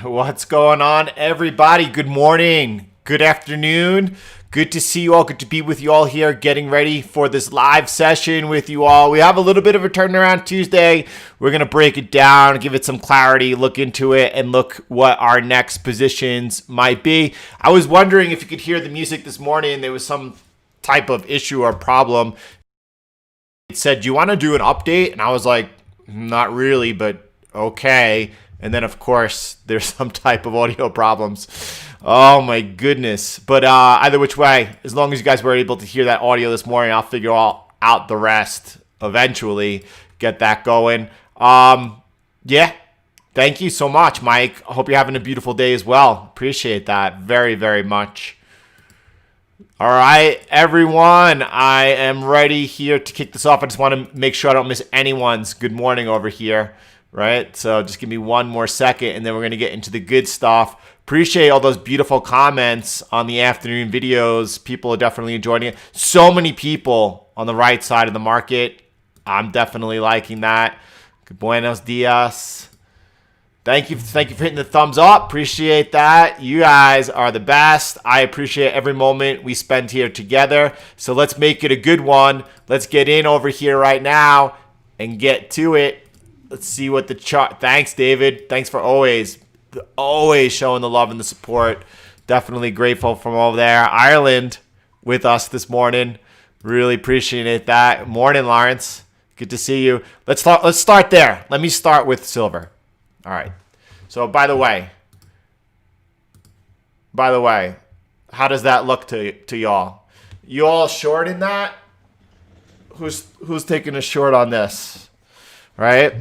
What's going on, everybody? Good morning, good afternoon. Good to see you all. Good to be with you all here, getting ready for this live session with you all. We have a little bit of a turnaround Tuesday. We're going to break it down, give it some clarity, look into it, and look what our next positions might be. I was wondering if you could hear the music this morning. There was some type of issue or problem. It said, do you want to do an update? And I was like, not really, but okay. And then, of course, there's some type of audio problems. Oh, my goodness. But either which way, as long as you guys were able to hear that audio this morning, I'll figure out the rest eventually, get that going. Yeah, thank you so much, Mike. I hope you're having a beautiful day as well. Appreciate that very, very much. All right, everyone, I am ready here to kick this off. I just want to make sure I don't miss anyone's good morning over here. Right, so just give me one more second and then we're going to get into the good stuff. Appreciate all those beautiful comments on the afternoon videos. People are definitely enjoying it. So many people on the right side of the market. I'm definitely liking that. Good buenos dias. Thank you for hitting the thumbs up. Appreciate that. You guys are the best. I appreciate every moment we spend here together. So let's make it a good one. Let's get in over here right now and get to it. Let's see what the chart. Thanks, David. Thanks for always showing the love and the support. Definitely grateful from over there. Ireland with us this morning. Really appreciate that. Morning, Lawrence. Good to see you. Let's start there. Let me start with silver. All right. So by the way, how does that look to y'all? You all short in that? Who's taking a short on this? Right?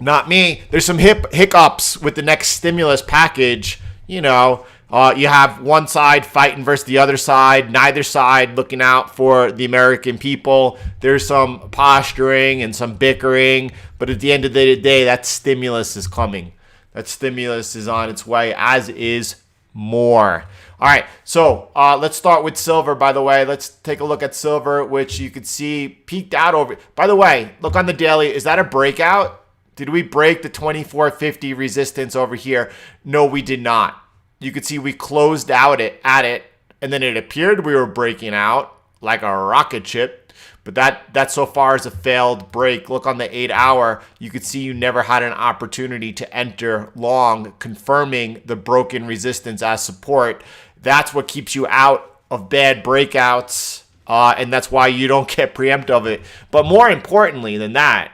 Not me. There's some hiccups with the next stimulus package. You know, you have one side fighting versus the other side, neither side looking out for the American people. There's some posturing and some bickering, but at the end of the day, that stimulus is coming. That stimulus is on its way, as is more. All right, so let's start with silver, by the way. Let's take a look at silver, which you could see peaked out over. By the way, look on the daily. Is that a breakout? Did we break the 2450 resistance over here? No, we did not. You could see we closed out at it, and then it appeared we were breaking out like a rocket ship. But that so far is a failed break. Look on the 8-hour. You could see you never had an opportunity to enter long, confirming the broken resistance as support. That's what keeps you out of bad breakouts, and that's why you don't get preempt of it. But more importantly than that,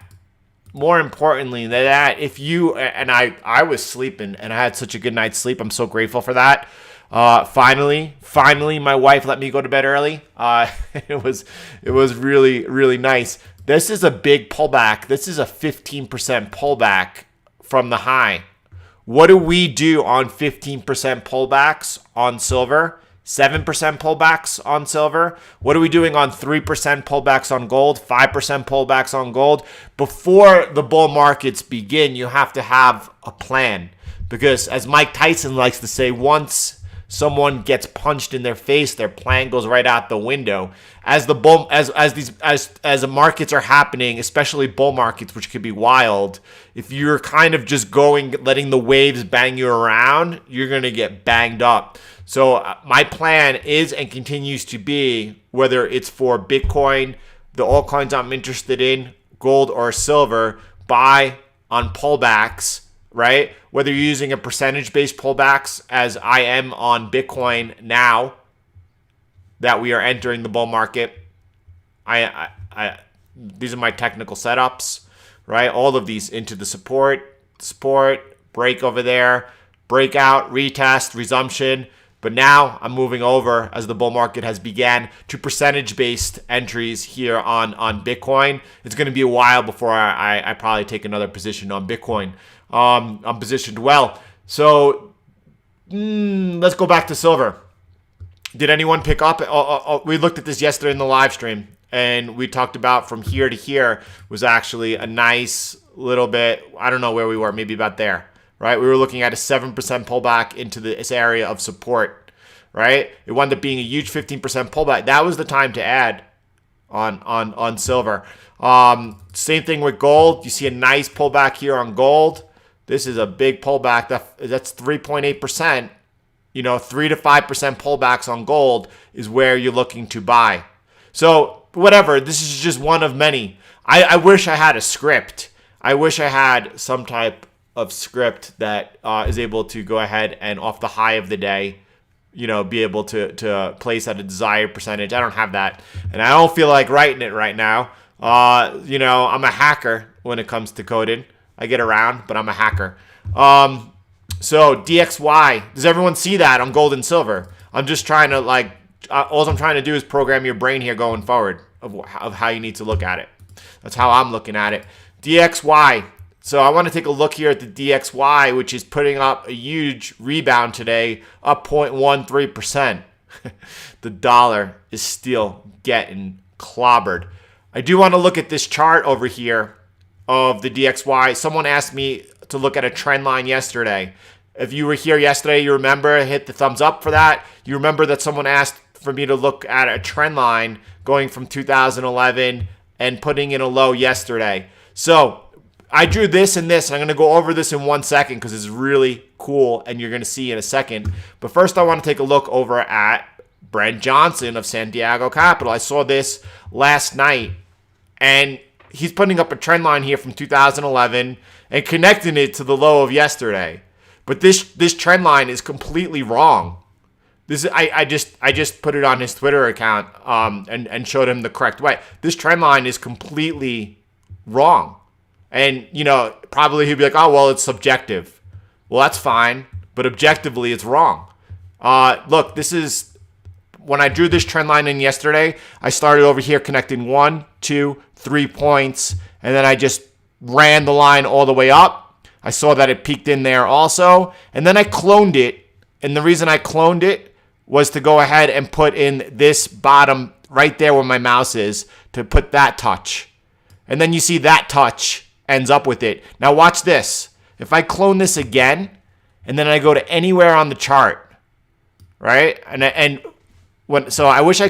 if you, and I was sleeping, and I had such a good night's sleep. I'm so grateful for that. Finally, my wife let me go to bed early. It was really, really nice. This is a big pullback. This is a 15% pullback from the high. What do we do on 15% pullbacks on silver? 7% pullbacks on silver? What are we doing on 3% pullbacks on gold? 5% pullbacks on gold? Before the bull markets begin, you have to have a plan. Because as Mike Tyson likes to say, once someone gets punched in their face, their plan goes right out the window. As the markets are happening, especially bull markets, which could be wild, if you're kind of just letting the waves bang you around, you're going to get banged up. So my plan is and continues to be, whether it's for Bitcoin, the altcoins I'm interested in, gold or silver, buy on pullbacks, right? Whether you're using a percentage-based pullbacks, as I am on Bitcoin now that we are entering the bull market. These are my technical setups, right? All of these into the support, break over there, breakout, retest, resumption. But now I'm moving over as the bull market has began to percentage-based entries here on Bitcoin. It's going to be a while before I probably take another position on Bitcoin. I'm positioned well. So let's go back to silver. Did anyone pick up? We looked at this yesterday in the live stream, and we talked about from here to here was actually a nice little bit. I don't know where we were, maybe about there, right? We were looking at a 7% pullback into this area of support, right? It wound up being a huge 15% pullback. That was the time to add on silver. Same thing with gold. You see a nice pullback here on gold. This is a big pullback. That's 3.8%. 3 to 5% pullbacks on gold is where you're looking to buy. So whatever, this is just one of many. I wish I had a script. I wish I had some type of script that is able to go ahead and off the high of the day, be able to place at a desired percentage. I don't have that. And I don't feel like writing it right now. I'm a hacker when it comes to coding. I get around, but I'm a hacker. So DXY, does everyone see that on gold and silver? I'm just trying to all I'm trying to do is program your brain here going forward of how you need to look at it. That's how I'm looking at it. DXY. So I want to take a look here at the DXY, which is putting up a huge rebound today, up 0.13%. The dollar is still getting clobbered. I do want to look at this chart over here of the DXY. Someone asked me to look at a trend line yesterday. If you were here yesterday, you remember, hit the thumbs up for that. You remember that someone asked for me to look at a trend line going from 2011 and putting in a low yesterday. So I drew this and this. And I'm going to go over this in 1 second because it's really cool and you're going to see in a second. But first I want to take a look over at Brent Johnson of Santiago Capital. I saw this last night and he's putting up a trend line here from 2011 and connecting it to the low of yesterday. But this trend line is completely wrong. I just put it on his Twitter account and showed him the correct way. This trend line is completely wrong. And, probably he'd be like, oh, well, it's subjective. Well, that's fine. But objectively, it's wrong. Look, this is when I drew this trend line in yesterday, I started over here connecting 1, 2, 3 points. And then I just ran the line all the way up. I saw that it peaked in there also. And then I cloned it. And the reason I cloned it was to go ahead and put in this bottom right there where my mouse is to put that touch. And then you see that touch ends up with it. Now watch this. If I clone this again, and then I go to anywhere on the chart, right? So I wish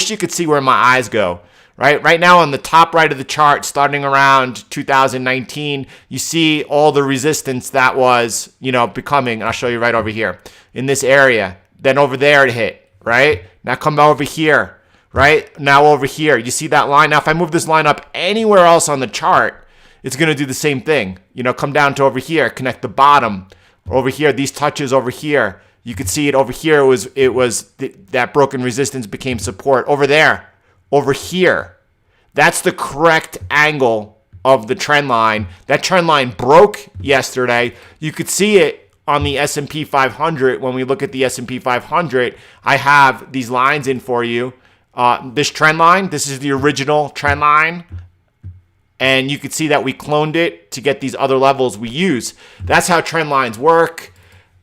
you could see where my eyes go. Right now on the top right of the chart, starting around 2019, you see all the resistance that was, becoming. I'll show you right over here in this area. Then over there it hit, right? Now come over here, right? Now over here, you see that line? Now if I move this line up anywhere else on the chart, it's going to do the same thing. Come down to over here, connect the bottom. Over here, these touches over here. You could see it over here. That broken resistance became support. Over there. Over here. That's the correct angle of the trend line. That trend line broke yesterday. You could see it on the S&P 500. When we look at the S&P 500, I have these lines in for you. This trend line, this is the original trend line. And you could see that we cloned it to get these other levels we use. That's how trend lines work.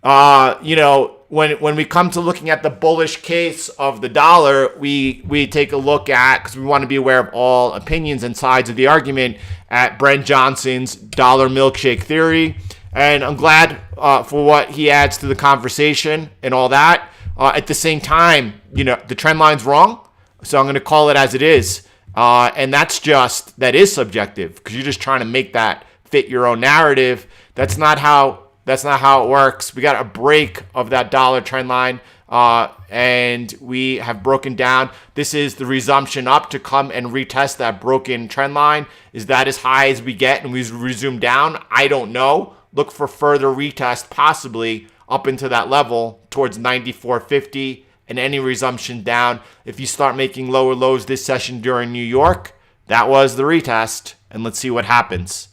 When we come to looking at the bullish case of the dollar, we take a look at, because we want to be aware of all opinions and sides of the argument, at Brent Johnson's dollar milkshake theory. And I'm glad for what he adds to the conversation and all that. At the same time, the trend line's wrong, so I'm going to call it as it is. And that is subjective, because you're just trying to make that fit your own narrative. That's not how it works. We got a break of that dollar trend line, and we have broken down. This is the resumption up to come and retest that broken trend line. Is that as high as we get and we resume down? I don't know. Look for further retest, possibly up into that level towards 94.50, and any resumption down. If you start making lower lows this session during New York, that was the retest, and let's see what happens.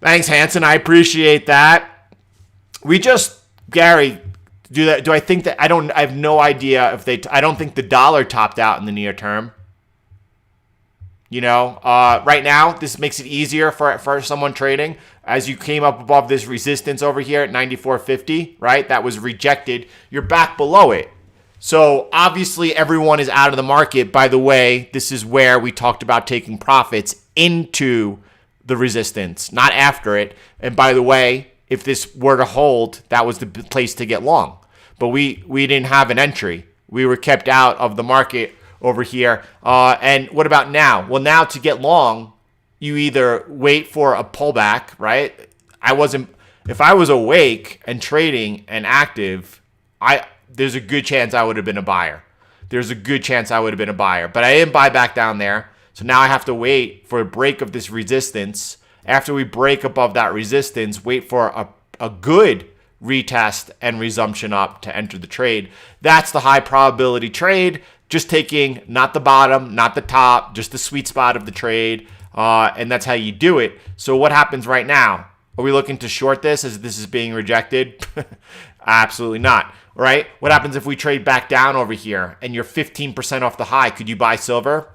Thanks, Hanson. I appreciate that. Gary, do I think that I have no idea if I don't think the dollar topped out in the near term. Right now, this makes it easier for someone trading. As you came up above this resistance over here at 94.50, right? That was rejected. You're back below it. So obviously everyone is out of the market. By the way, this is where we talked about taking profits into the resistance, not after it. And by the way, if this were to hold, that was the place to get long. But we didn't have an entry. We were kept out of the market over here. And what about now? Well, now to get long, you either wait for a pullback, right? If I was awake and trading and active, there's a good chance I would have been a buyer. But I didn't buy back down there. So now I have to wait for a break of this resistance. After we break above that resistance, wait for a good retest and resumption up to enter the trade. That's the high probability trade. Just taking not the bottom, not the top, just the sweet spot of the trade. And that's how you do it. So what happens right now? Are we looking to short this as this is being rejected? Absolutely not. Right? What happens if we trade back down over here and you're 15% off the high? Could you buy silver?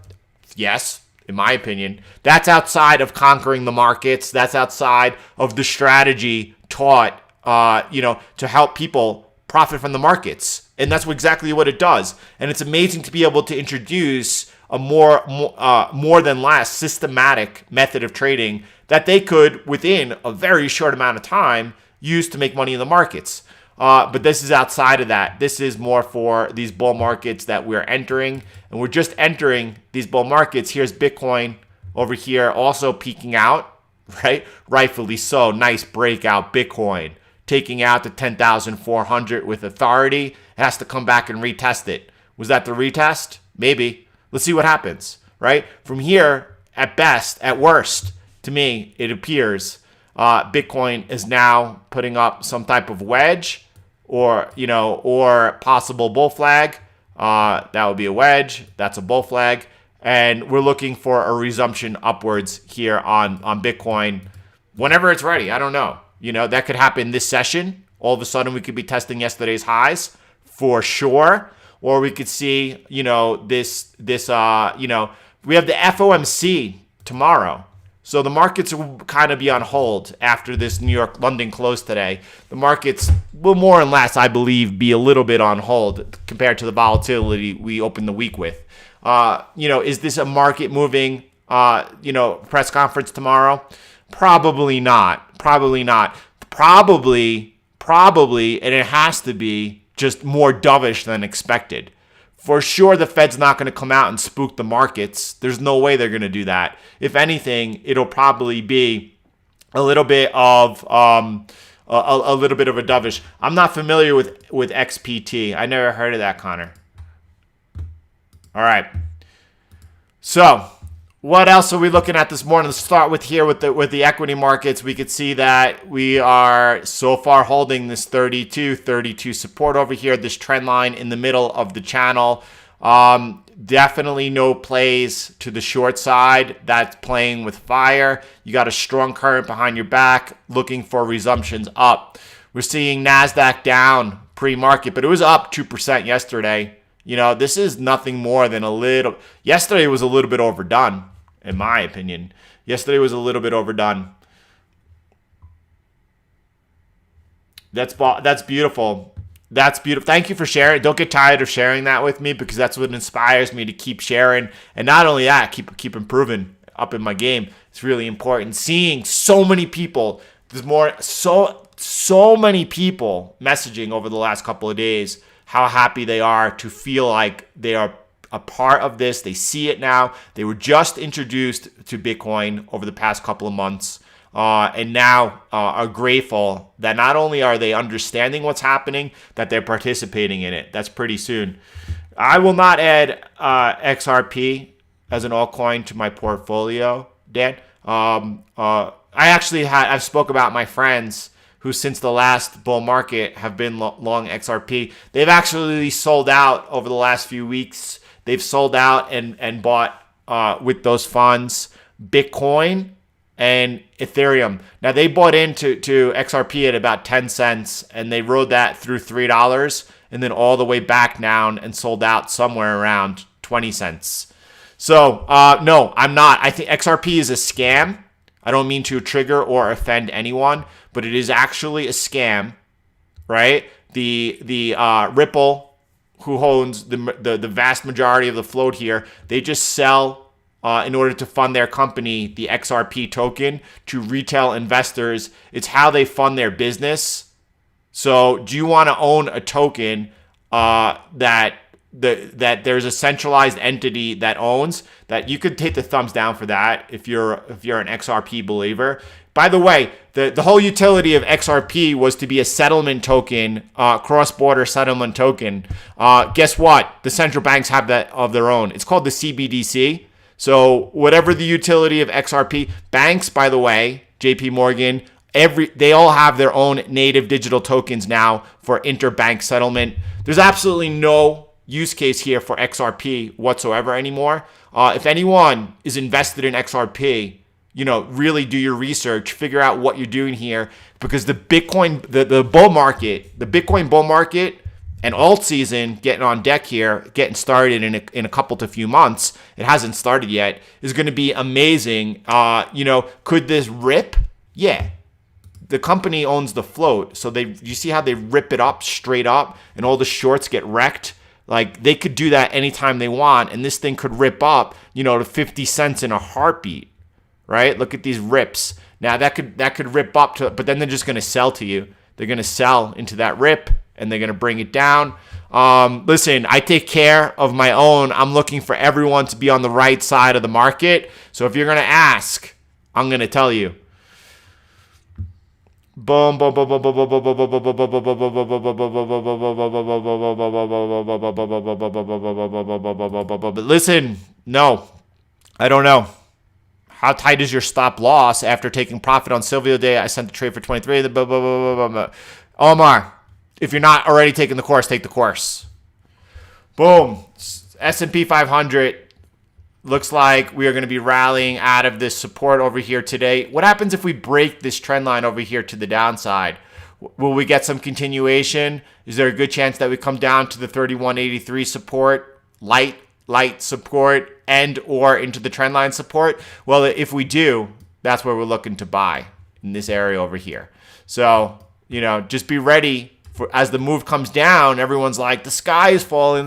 Yes, in my opinion. That's outside of conquering the markets. That's outside of the strategy taught, to help people profit from the markets. And that's exactly what it does. And it's amazing to be able to introduce a more than less systematic method of trading that they could, within a very short amount of time, use to make money in the markets. But this is outside of that. This is more for these bull markets that we're entering. And we're just entering these bull markets. Here's Bitcoin over here also peaking out, right? Rightfully so. Nice breakout Bitcoin. Taking out the 10,400 with authority. It has to come back and retest it. Was that the retest? Maybe. Let's see what happens, right? From here, at best, at worst, to me, it appears Bitcoin is now putting up some type of wedge or possible bull flag. That would be a wedge. That's a bull flag. And we're looking for a resumption upwards here on Bitcoin whenever it's ready. I don't know. That could happen this session. All of a sudden, we could be testing yesterday's highs for sure. Or we could see, we have the FOMC tomorrow. So the markets will kind of be on hold after this New York, London close today. The markets will more or less, I believe, be a little bit on hold compared to the volatility we opened the week with. Is this a market moving, press conference tomorrow? Probably not. Probably, and it has to be just more dovish than expected. For sure, the Fed's not going to come out and spook the markets. There's no way they're going to do that. If anything, it'll probably be a little bit of a little bit of a dovish. I'm not familiar with XPT. I never heard of that, Connor. All right. So, what else are we looking at this morning? Let's start with the equity markets. We could see that we are so far holding this 32 support over here, this trend line in the middle of the channel. Definitely no plays to the short side. That's playing with fire. You got a strong current behind your back, looking for resumptions up. We're seeing Nasdaq down pre-market, but it was up 2% yesterday. This is nothing more than yesterday was a little bit overdone. In my opinion, yesterday was a little bit overdone. That's beautiful. That's beautiful. Thank you for sharing. Don't get tired of sharing that with me because that's what inspires me to keep sharing. And not only that, keep improving up in my game. It's really important. Seeing so many people, so many people messaging over the last couple of days how happy they are to feel like they are a part of this. They see it now. They were just introduced to Bitcoin over the past couple of months and now are grateful that not only are they understanding what's happening, that they're participating in it. That's pretty soon. I will not add XRP as an altcoin to my portfolio, Dan. I've spoke about my friends who since the last bull market have been long XRP. They've actually sold out over the last few weeks. They've sold out and bought with those funds Bitcoin and Ethereum. Now they bought into XRP at about 10 cents and they rode that through $3 and then all the way back down and sold out somewhere around 20 cents. So no, I'm not. I think XRP is a scam. I don't mean to trigger or offend anyone, but it is actually a scam, right? The Ripple, who owns the vast majority of the float here, they just sell in order to fund their company, the XRP token, to retail investors. It's how they fund their business. So do you want to own a token that there's a centralized entity that owns? That you could take the thumbs down for that if you're an XRP believer. By the way, the whole utility of XRP was to be a settlement token, cross-border settlement token. Guess what? The central banks have that of their own. It's called the CBDC. So whatever the utility of XRP, banks, by the way, JP Morgan, they all have their own native digital tokens now for interbank settlement. There's absolutely no use case here for XRP whatsoever anymore. If anyone is invested in XRP, really do your research, figure out what you're doing here, because the Bitcoin bull market and alt season getting on deck here, getting started in a couple to few months, it hasn't started yet, is going to be amazing. Could this rip? Yeah. The company owns the float, so you see how they rip it up straight up and all the shorts get wrecked? Like, they could do that anytime they want, and this thing could rip up, to 50 cents in a heartbeat, right? Look at these rips. Now, that could rip up to, but then they're just going to sell to you. They're going to sell into that rip, and they're going to bring it down. Listen, I take care of my own. I'm looking for everyone to be on the right side of the market. So if you're going to ask, I'm going to tell you. Boom, boom, boom, boom, boom, boom, boom, boom, boom, boom, boom, boom, boom, boom. But listen, no, I don't know. How tight is your stop loss after taking profit on Silvio Day? I sent the trade for 23. Omar, if you're not already taking the course, take the course. Boom. S&P 500 looks like we are going to be rallying out of this support over here today. What happens if we break this trend line over here to the downside? Will we get some continuation? Is there a good chance that we come down to the 3183 support, light support, and or into the trend line support? Well, if we do, that's where we're looking to buy, in this area over here. So, just be ready. As the move comes down, everyone's like, the sky is falling.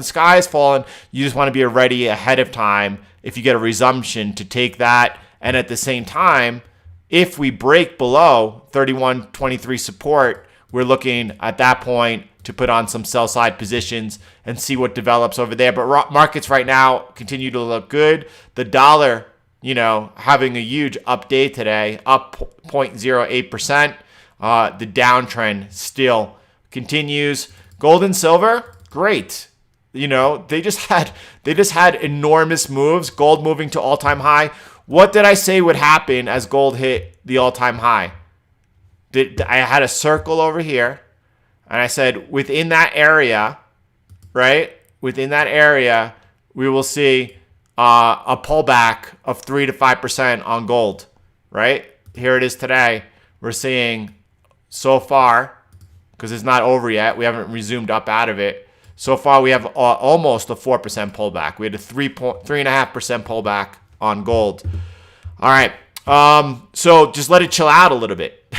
You just want to be ready ahead of time if you get a resumption to take that. And at the same time, if we break below 31.23 support, we're looking at that point to put on some sell side positions and see what develops over there. But markets right now continue to look good. The dollar, having a huge update today, up 0.08%. The downtrend still continues. Gold and silver, great. They just had enormous moves. Gold moving to all-time high. What did I say would happen as gold hit the all-time high? I had a circle over here, and I said within that area, right? Within that area, we will see a pullback of 3 to 5% on gold, right? Here it is today. We're seeing so far, because it's not over yet, we haven't resumed up out of it. So far, we have almost a 4% pullback. We had a 3.5% pullback on gold. All right. So just let it chill out a little bit.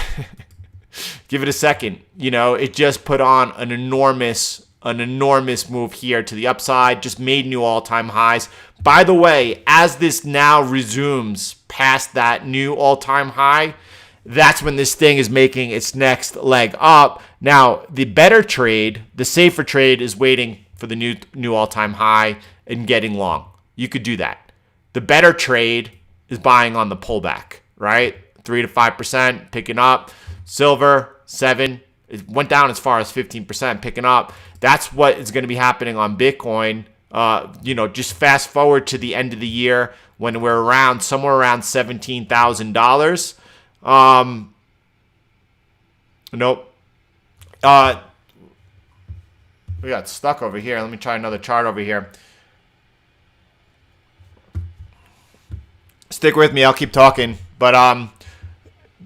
Give it a second. It just put on an enormous move here to the upside. Just made new all-time highs. By the way, as this now resumes past that new all-time high, that's when this thing is making its next leg up. Now, the better trade, the safer trade, is waiting for the new all-time high and getting long. You could do that. The better trade is buying on the pullback, right? 3 to 5% picking up. Silver, 7. It went down as far as 15% picking up. That's what is going to be happening on Bitcoin. Just fast forward to the end of the year when we're somewhere around $17,000. Nope. We got stuck over here. Let me try another chart over here. Stick with me. I'll keep talking. But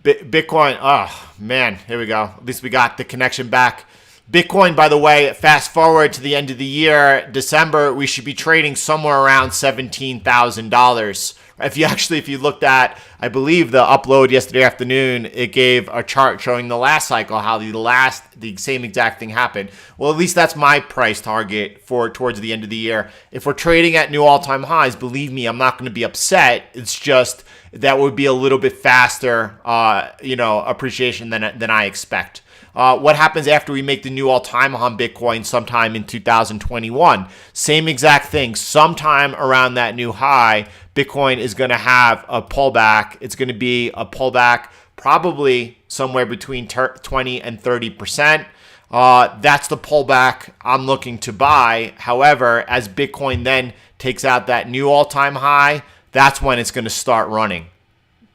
Bitcoin. Oh man, here we go. At least we got the connection back. Bitcoin, by the way, fast forward to the end of the year, December, we should be trading somewhere around $17,000. If you looked at, I believe the upload yesterday afternoon, it gave a chart showing the last cycle, how the same exact thing happened. Well, at least that's my price target for towards the end of the year. If we're trading at new all-time highs, believe me, I'm not going to be upset. It's just that would be a little bit faster, appreciation than I expect. What happens after we make the new all-time on Bitcoin sometime in 2021? Same exact thing. Sometime around that new high, Bitcoin is going to have a pullback. It's going to be a pullback probably somewhere between 20 and 30%. That's the pullback I'm looking to buy. However, as Bitcoin then takes out that new all-time high, that's when it's going to start running.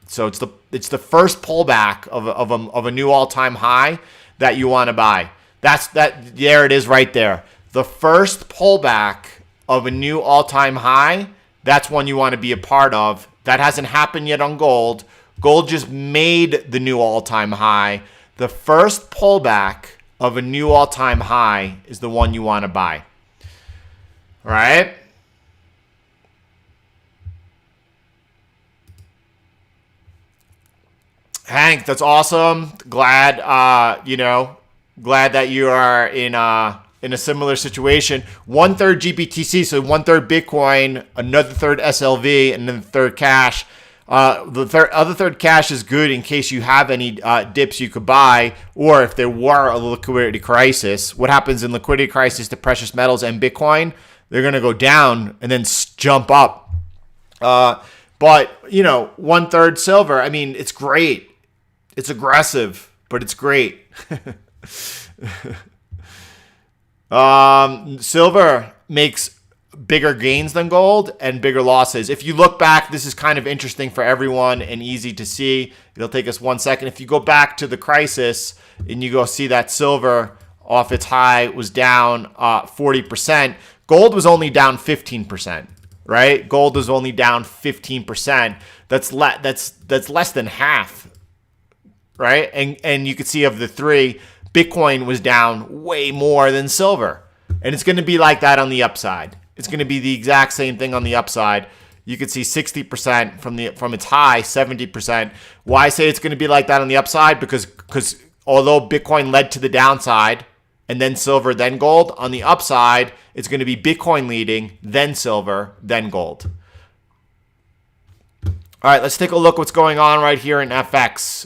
So it's the first pullback of a new all-time high that you want to buy. There it is right there. The first pullback of a new all-time high, that's one you want to be a part of. That hasn't happened yet on gold. Gold just made the new all-time high. The first pullback of a new all-time high is the one you want to buy. All right? Hank, that's awesome. Glad that you are in a similar situation. 1/3 GBTC, so 1/3 Bitcoin, another third SLV, and then the third cash. The other third cash is good in case you have any dips you could buy, or if there were a liquidity crisis. What happens in liquidity crisis to precious metals and Bitcoin? They're going to go down and then jump up. But 1/3 silver. I mean, it's great. It's aggressive, but it's great. Silver makes bigger gains than gold and bigger losses. If you look back, this is kind of interesting for everyone and easy to see. It'll take us 1 second. If you go back to the crisis and you go see that silver off its high was down 40%, gold was only down 15%. Right? Gold was only down 15%. That's less than half. Right? And you could see of the three, Bitcoin was down way more than silver. And it's going to be like that on the upside. It's going to be the exact same thing on the upside. You could see 60% from its high, 70%. Why I say it's going to be like that on the upside? Because although Bitcoin led to the downside, and then silver, then gold, on the upside, it's going to be Bitcoin leading, then silver, then gold. All right, let's take a look what's going on right here in FX.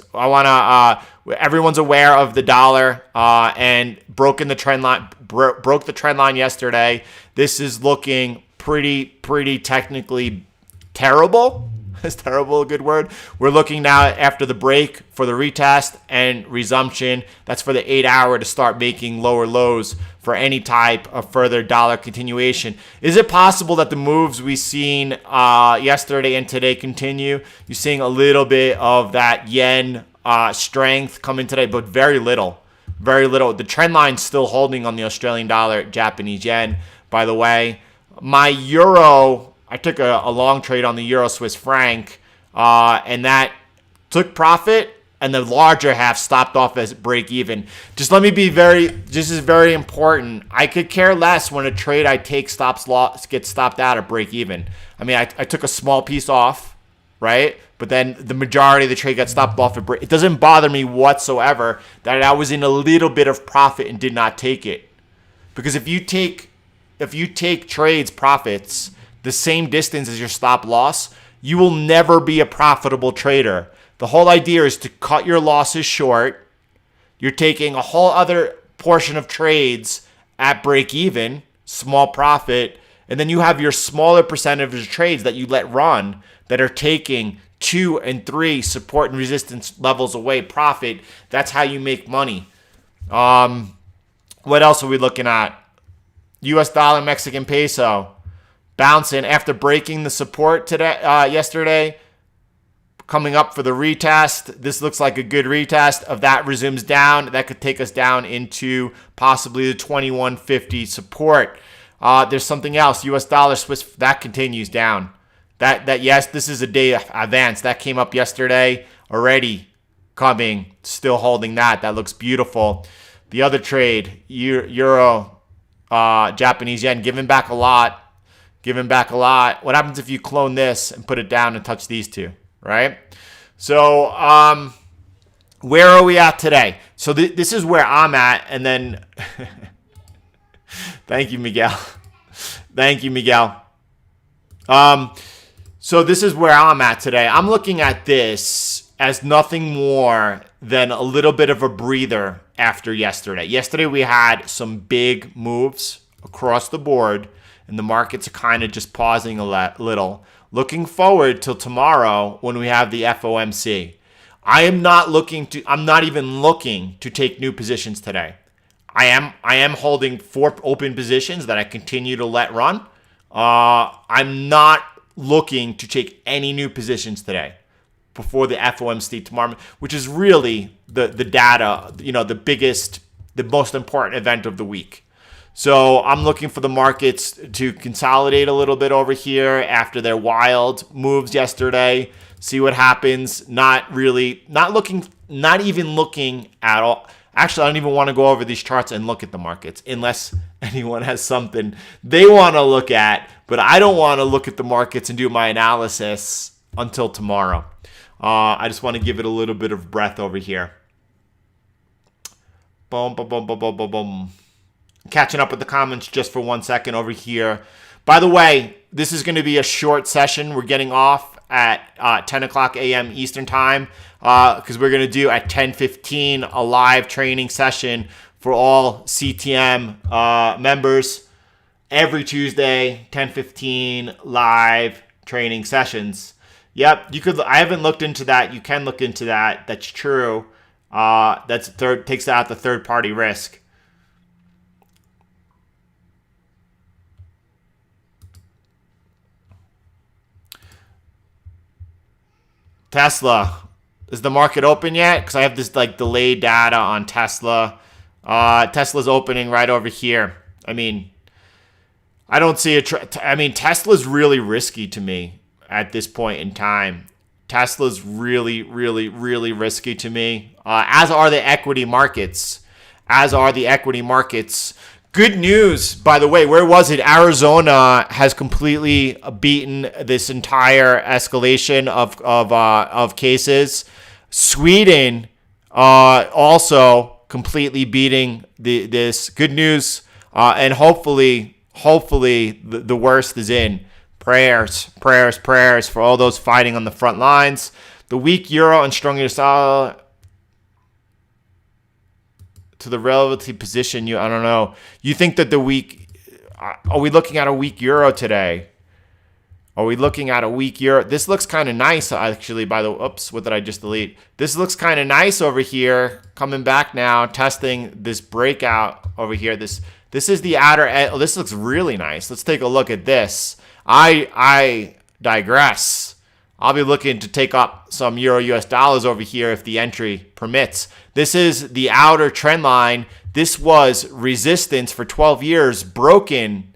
Everyone's aware of the dollar and broke the trend line yesterday. This is looking pretty technically terrible. Is terrible a good word? We're looking now after the break for the retest and resumption. That's for the 8-hour to start making lower lows for any type of further dollar continuation. Is it possible that the moves we've seen yesterday and today continue? You're seeing a little bit of that yen strength coming today, but very little. Very little. The trend line's still holding on the Australian dollar, Japanese yen, by the way. My euro, I took a long trade on the euro Swiss franc, and that took profit, and the larger half stopped off as break even. This is very important. I could care less when a trade I take gets stopped out at break even. I mean, I took a small piece off, right? But then the majority of the trade got stopped off at break. It doesn't bother me whatsoever that I was in a little bit of profit and did not take it. Because if you take trades profits the same distance as your stop loss, you will never be a profitable trader. The whole idea is to cut your losses short. You're taking a whole other portion of trades at break even, small profit, and then you have your smaller percentage of trades that you let run that are taking 2 and 3 support and resistance levels away profit. That's how you make money. What else are we looking at? US dollar, Mexican peso. Bouncing after breaking the support yesterday, coming up for the retest. This looks like a good retest. If that resumes down, that could take us down into possibly the 2150 support. There's something else. US dollar, Swiss, that continues down. Yes, this is a day advance. That came up yesterday already. coming, still holding that. That looks beautiful. The other trade, Euro, Japanese yen, giving back a lot. What happens if you clone this and put it down and touch these two, right? So where are we at today? So this is where I'm at, and then thank you, Miguel. So this is where I'm at today. I'm looking at this as nothing more than a little bit of a breather after yesterday. Yesterday we had some big moves across the board, and the markets are kind of just pausing a little. Looking forward till tomorrow when we have the FOMC. I'm not even looking to take new positions today. I am holding 4 open positions that I continue to let run. I'm not looking to take any new positions today before the FOMC tomorrow, which is really the data, the most important event of the week. So I'm looking for the markets to consolidate a little bit over here after their wild moves yesterday. See what happens. Not even looking at all. Actually, I don't even want to go over these charts and look at the markets unless anyone has something they want to look at. But I don't want to look at the markets and do my analysis until tomorrow. I just want to give it a little bit of breath over here. Boom, boom, boom, boom, boom, boom, boom. Catching up with the comments just for 1 second over here. By the way, this is going to be a short session. We're getting off at 10 o'clock a.m. Eastern time because we're going to do at 10:15 a live training session for all CTM members every Tuesday, 10:15 live training sessions. Yep, you could. I haven't looked into that. You can look into that. That's true. Takes out the third party risk. Tesla, is the market open yet? Because I have this delayed data on Tesla. Tesla's opening right over here. I mean, I don't see Tesla's really risky to me at this point in time. Tesla's really, really, really risky to me. As are the equity markets. Good news, by the way. Where was it? Arizona has completely beaten this entire escalation of cases. Sweden also completely beating this. Good news, and hopefully the worst is in. Prayers for all those fighting on the front lines. The weak euro and strong US dollar to the relative position. I don't know. You think that are we looking at a weak euro today? This looks kind of nice, actually, what did I just delete? This looks kind of nice over here. Coming back now, testing this breakout over here. This is the outer edge. Oh, this looks really nice. Let's take a look at this. I digress. I'll be looking to take up some euro US dollars over here if the entry permits. This is the outer trend line. This was resistance for 12 years, broken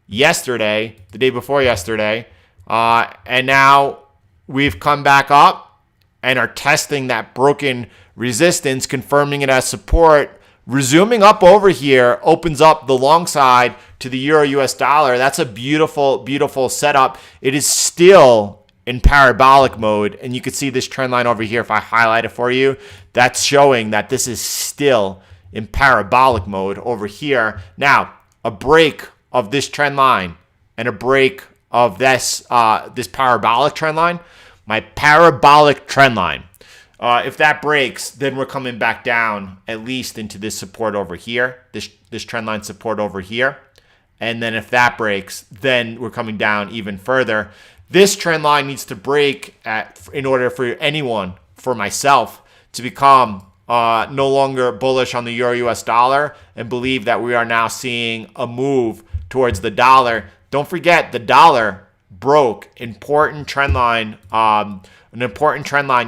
yesterday, the day before yesterday. And now we've come back up and are testing that broken resistance, confirming it as support. Resuming up over here opens up the long side to the euro US dollar. That's a beautiful, beautiful setup. It is still in parabolic mode, and you can see this trend line over here. If I highlight it for you, that's showing that this is still in parabolic mode over here. Now, a break of this trend line and a break of this parabolic trend line, my parabolic trend line. If that breaks, then we're coming back down at least into this support over here, this trend line support over here. And then if that breaks, then we're coming down even further. This trend line needs to break in order for anyone, for myself, to become no longer bullish on the euro US dollar and believe that we are now seeing a move towards the dollar. Don't forget, the dollar broke an important trend line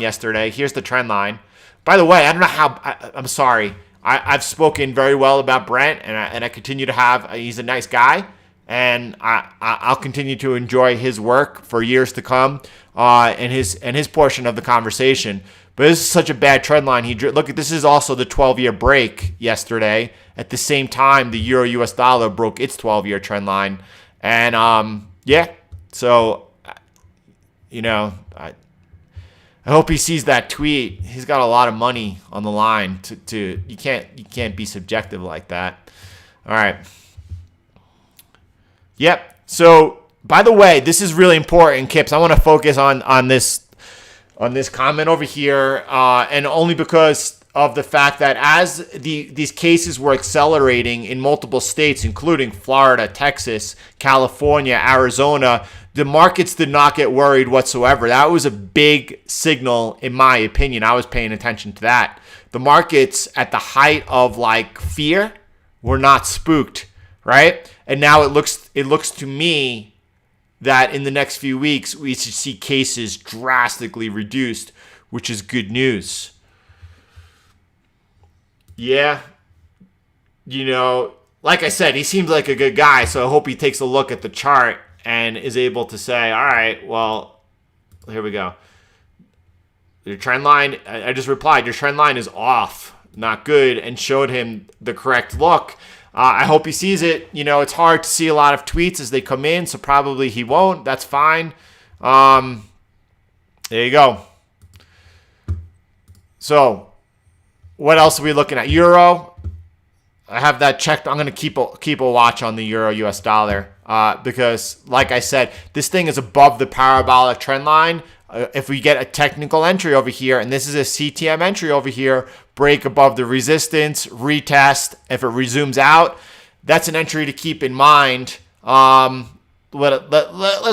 yesterday. Here's the trend line. By the way, I don't know how. I'm sorry. I've spoken very well about Brent, and I continue to have. He's a nice guy, and I'll continue to enjoy his work for years to come, and his portion of the conversation. But this is such a bad trend line. Look, this is also the 12-year break yesterday. At the same time, the euro US dollar broke its 12-year trend line. And yeah, so I hope he sees that tweet. He's got a lot of money on the line. You can't be subjective like that. All right. Yep. So by the way, this is really important, Kips. I want to focus on this comment over here, and only because of the fact that as these cases were accelerating in multiple states, including Florida, Texas, California, Arizona, the markets did not get worried whatsoever. That was a big signal, in my opinion. I was paying attention to that. The markets at the height of fear were not spooked, right? And now it looks to me that in the next few weeks we should see cases drastically reduced, which is good news. Yeah, like I said, he seems like a good guy, so I hope he takes a look at the chart and is able to say, all right, well, here we go. Your trend line, I just replied, your trend line is off, not good, and showed him the correct look. I hope he sees it. It's hard to see a lot of tweets as they come in, so probably he won't. That's fine. There you go. So, what else are we looking at? Euro. I have that checked. I'm going to keep a watch on the euro US dollar because, like I said, this thing is above the parabolic trend line. If we get a technical entry over here, and this is a CTM entry over here, break above the resistance, retest. If it resumes out, that's an entry to keep in mind. Let's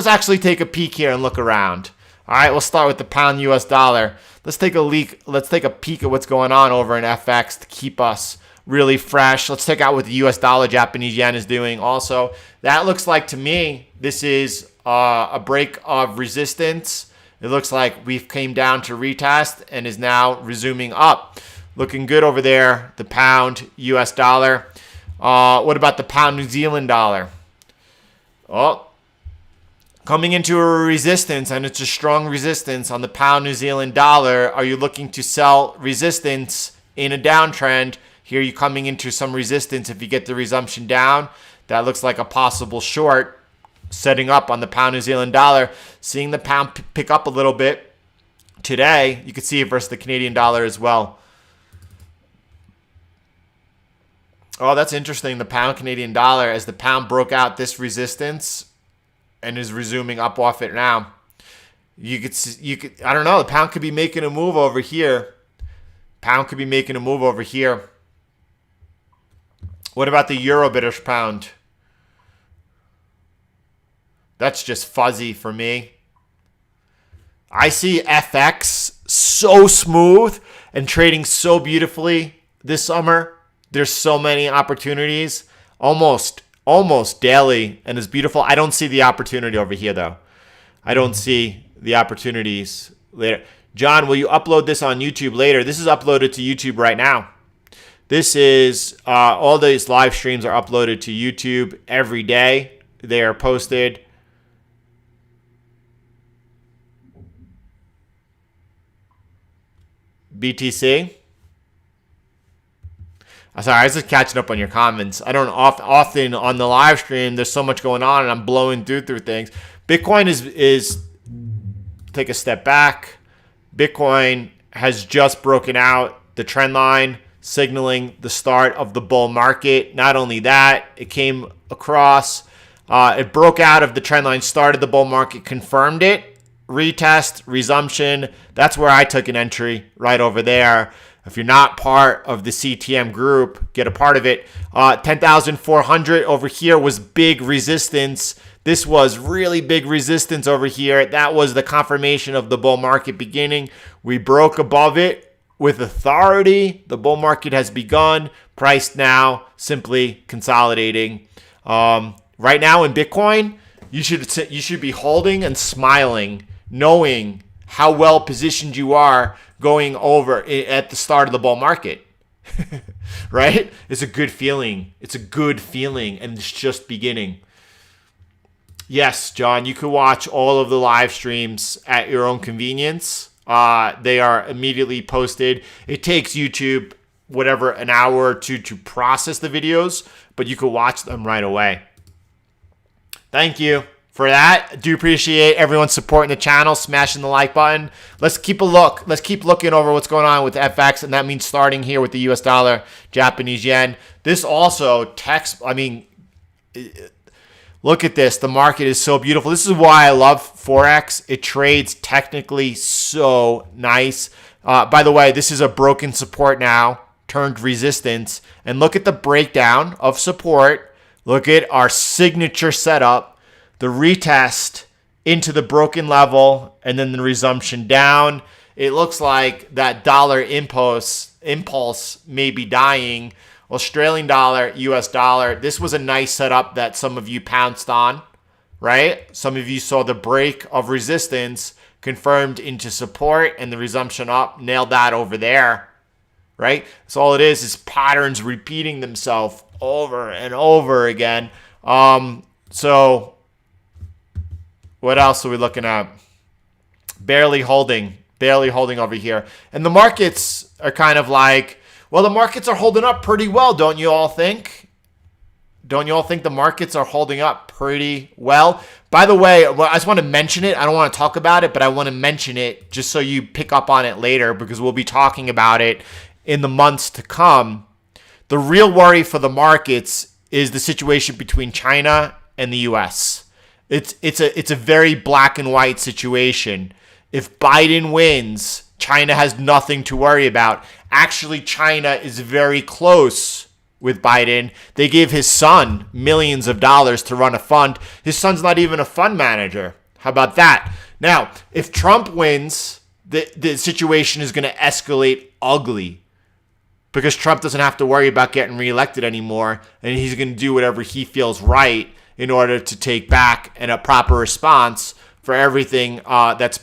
actually take a peek here and look around. All right, we'll start with the pound US dollar. Let's take a peek at what's going on over in FX to keep us really fresh. Let's check out what the US dollar Japanese yen is doing also. That looks like, to me, this is a break of resistance. It looks like we've came down to retest and is now resuming up. Looking good over there, the pound US dollar. What about the pound New Zealand dollar? Oh, coming into a resistance, and it's a strong resistance on the pound New Zealand dollar. Are you looking to sell resistance in a downtrend? Here you're coming into some resistance if you get the resumption down. That looks like a possible short setting up on the pound New Zealand dollar. Seeing the pound pick up a little bit today. You can see it versus the Canadian dollar as well. Oh, that's interesting. The pound Canadian dollar, as the pound broke out this resistance and is resuming up off it now. You could I don't know, the pound could be making a move over here. Pound could be making a move over here. What about the euro British pound? That's just fuzzy for me. I see FX so smooth and trading so beautifully this summer. There's so many opportunities, almost daily, and it's beautiful. I don't see the opportunity over here, though. I don't see the opportunities later. John, will you upload this on YouTube later? This is uploaded to YouTube right now. This is, all these live streams are uploaded to YouTube every day. They are posted. BTC. Sorry, I was just catching up on your comments. I don't often on the live stream, there's so much going on and I'm blowing through things. Bitcoin is take a step back. Bitcoin has just broken out the trend line, signaling the start of the bull market. Not only that, it came across, it broke out of the trend line, started the bull market, confirmed it, retest, resumption. That's where I took an entry right over there. If you're not part of the CTM group, get a part of it. 10,400 over here was big resistance. This was really big resistance over here. That was the confirmation of the bull market beginning. We broke above it with authority. The bull market has begun. Price now simply consolidating. Right now in Bitcoin, you should be holding and smiling, knowing how well positioned you are going over at the start of the bull market. Right? It's a good feeling. It's a good feeling, and it's just beginning. Yes, John, you can watch all of the live streams at your own convenience They are immediately posted. It takes YouTube whatever an hour or two to process the videos, but you can watch them right away. Thank you for that. Do appreciate everyone supporting the channel, smashing the like button. Let's keep a look. Let's keep looking over what's going on with FX, and that means starting here with the US dollar, Japanese yen. This also look at this. The market is so beautiful. This is why I love Forex. It trades technically so nice. By the way, this is a broken support now, turned resistance. And look at the breakdown of support. Look at our signature setup, the retest into the broken level, and then the resumption down. It looks like that dollar impulse may be dying. Australian dollar, US dollar. This was a nice setup that some of you pounced on, right? Some of you saw the break of resistance confirmed into support and the resumption up. Nailed that over there, right? So all it is patterns repeating themselves over and over again. So what else are we looking at? Barely holding over here. And the markets are kind of like, well, the markets are holding up pretty well, don't you all think? Don't you all think the markets are holding up pretty well? By the way, I just want to mention it. I don't want to talk about it, but I want to mention it just so you pick up on it later, because we'll be talking about it in the months to come. The real worry for the markets is the situation between China and the US. It's a very black and white situation. If Biden wins, China has nothing to worry about. Actually, China is very close with Biden. They gave his son millions of dollars to run a fund. His son's not even a fund manager. How about that? Now, if Trump wins, the situation is going to escalate ugly, because Trump doesn't have to worry about getting reelected anymore, and he's going to do whatever he feels right in order to take back and a proper response for everything that's,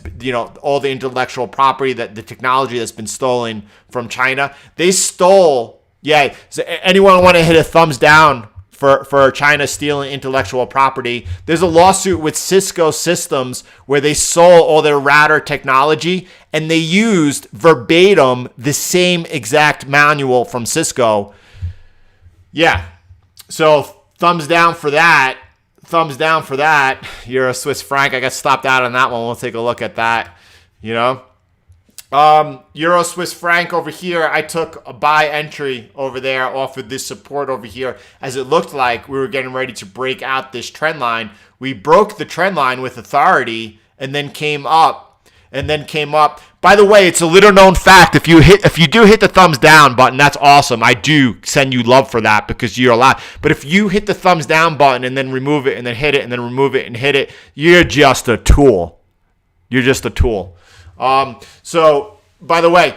all the intellectual property, that the technology that's been stolen from China. They stole, so anyone want to hit a thumbs down for China stealing intellectual property? There's a lawsuit with Cisco Systems where they sold all their router technology, and they used verbatim the same exact manual from Cisco. Yeah, so thumbs down for that. Thumbs down for that. Euro Swiss franc. I got stopped out on that one. We'll take a look at that. Euro Swiss franc over here. I took a buy entry over there off of this support over here, as it looked like we were getting ready to break out this trend line. We broke the trend line with authority and then came up. By the way, it's a little known fact. If you do hit the thumbs down button, that's awesome. I do send you love for that, because you're alive. But if you hit the thumbs down button and then remove it and then hit it and then remove it and hit it, you're just a tool. You're just a tool. So by the way,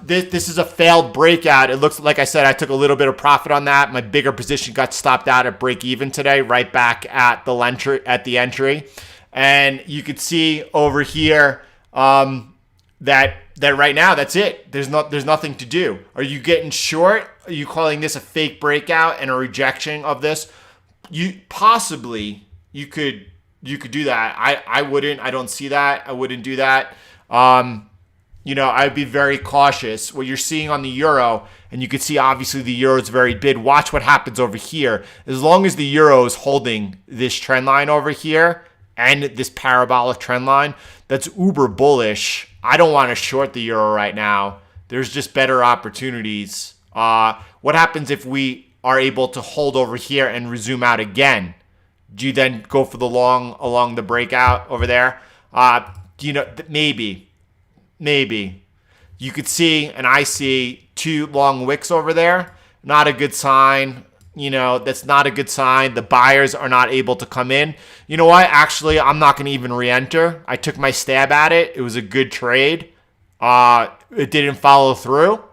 this is a failed breakout. It looks like, I said, I took a little bit of profit on that. My bigger position got stopped out at break even today, right back at the entry. And you could see over here that right now, that's it. There's nothing to do. Are you getting short? Are you calling this a fake breakout and a rejection of this? You could do that. I wouldn't. I don't see that. I wouldn't do that. I'd be very cautious. What you're seeing on the euro, and you can see obviously the euro is very big. Watch what happens over here. As long as the euro is holding this trend line over here and this parabolic trend line, that's uber bullish. I don't want to short the euro right now. There's just better opportunities. What happens if we are able to hold over here and resume out again? Do you then go for the long along the breakout over there? Maybe. You could see, and I see, two long wicks over there. Not a good sign. That's not a good sign. The buyers are not able to come in. You know what? Actually, I'm not going to even re-enter. I took my stab at it. It was a good trade. It didn't follow through.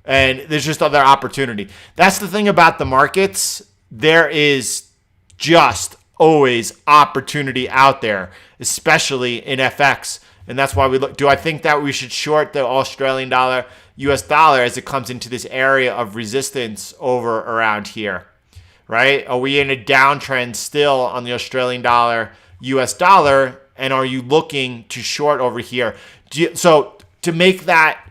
And there's just other opportunity. That's the thing about the markets. There is just always opportunity out there, especially in FX. And that's why we look. Do I think that we should short the Australian dollar, US dollar, as it comes into this area of resistance over around here? Right? Are we in a downtrend still on the Australian dollar, US dollar? and are you looking to short over here? So to make that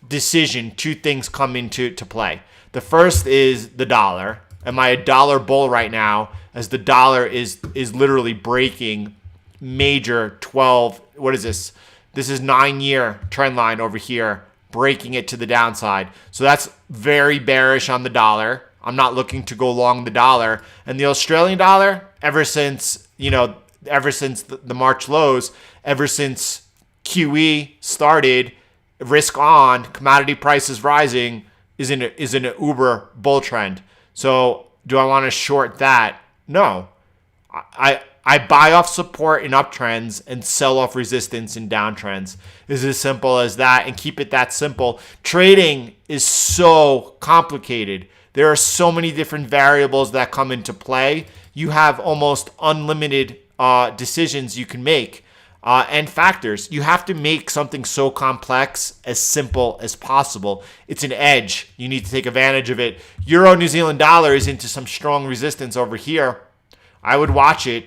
decision, two things come into play. The first is the dollar. Am I a dollar bull right now, as the dollar is literally breaking major 12, what is this? This is 9-year trend line over here, breaking it to the downside. So that's very bearish on the dollar. I'm not looking to go long the dollar. And the Australian dollar, ever since the March lows, ever since QE started, risk on, commodity prices rising, is in an uber bull trend. So do I want to short that? No. I buy off support in uptrends and sell off resistance in downtrends. It's as simple as that, and keep it that simple. Trading is so complicated. There are so many different variables that come into play. You have almost unlimited decisions you can make and factors. You have to make something so complex as simple as possible. It's an edge. You need to take advantage of it. Euro New Zealand dollar is into some strong resistance over here. I would watch it.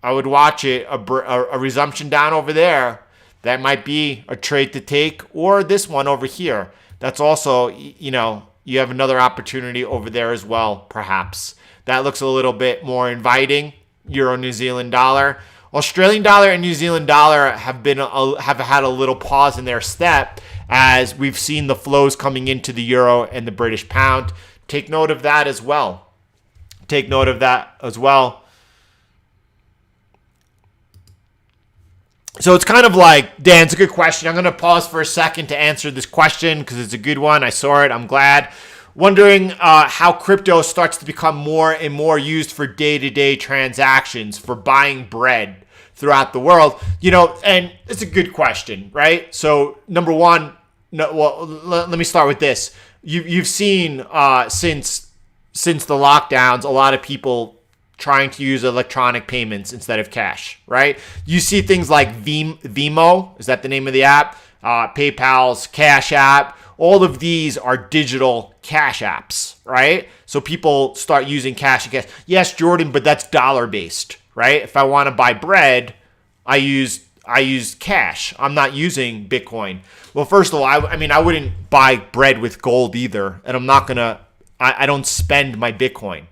A resumption down over there. That might be a trade to take, or this one over here. That's also, you have another opportunity over there as well, perhaps. That looks a little bit more inviting. Euro New Zealand dollar. Australian dollar and New Zealand dollar have had a little pause in their step, as we've seen the flows coming into the euro and the British pound. Take note of that as well. So it's kind of like, Dan, it's a good question. I'm going to pause for a second to answer this question because it's a good one. I saw it. I'm glad. Wondering how crypto starts to become more and more used for day-to-day transactions, for buying bread throughout the world. And it's a good question, right? So number one, let me start with this. You've seen since the lockdowns, a lot of people trying to use electronic payments instead of cash, right? You see things like Vimo, is that the name of the app? PayPal's Cash App. All of these are digital cash apps, right? So people start using cash. Yes, Jordan, but that's dollar-based, right? If I want to buy bread, I use cash. I'm not using Bitcoin. Well, first of all, I wouldn't buy bread with gold either, and I don't spend my Bitcoin,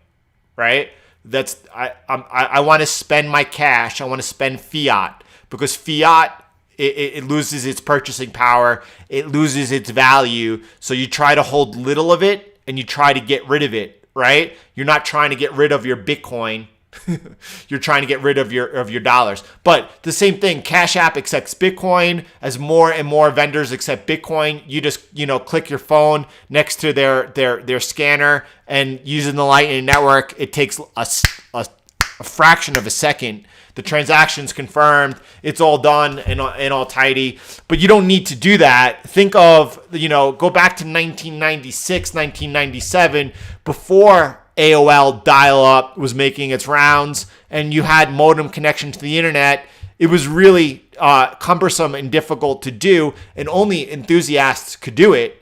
right? I want to spend my cash. I want to spend fiat, because fiat, it loses its purchasing power. It loses its value. So you try to hold little of it and you try to get rid of it, right? You're not trying to get rid of your Bitcoin. You're trying to get rid of your dollars. But the same thing, Cash App accepts Bitcoin. As more and more vendors accept Bitcoin, you just click your phone next to their scanner, and using the Lightning Network, it takes a fraction of a second. The transaction's confirmed. It's all done and all tidy. But you don't need to do that. Think of, go back to 1996, 1997, before AOL dial-up was making its rounds and you had modem connection to the internet. It was really cumbersome and difficult to do, and only enthusiasts could do it.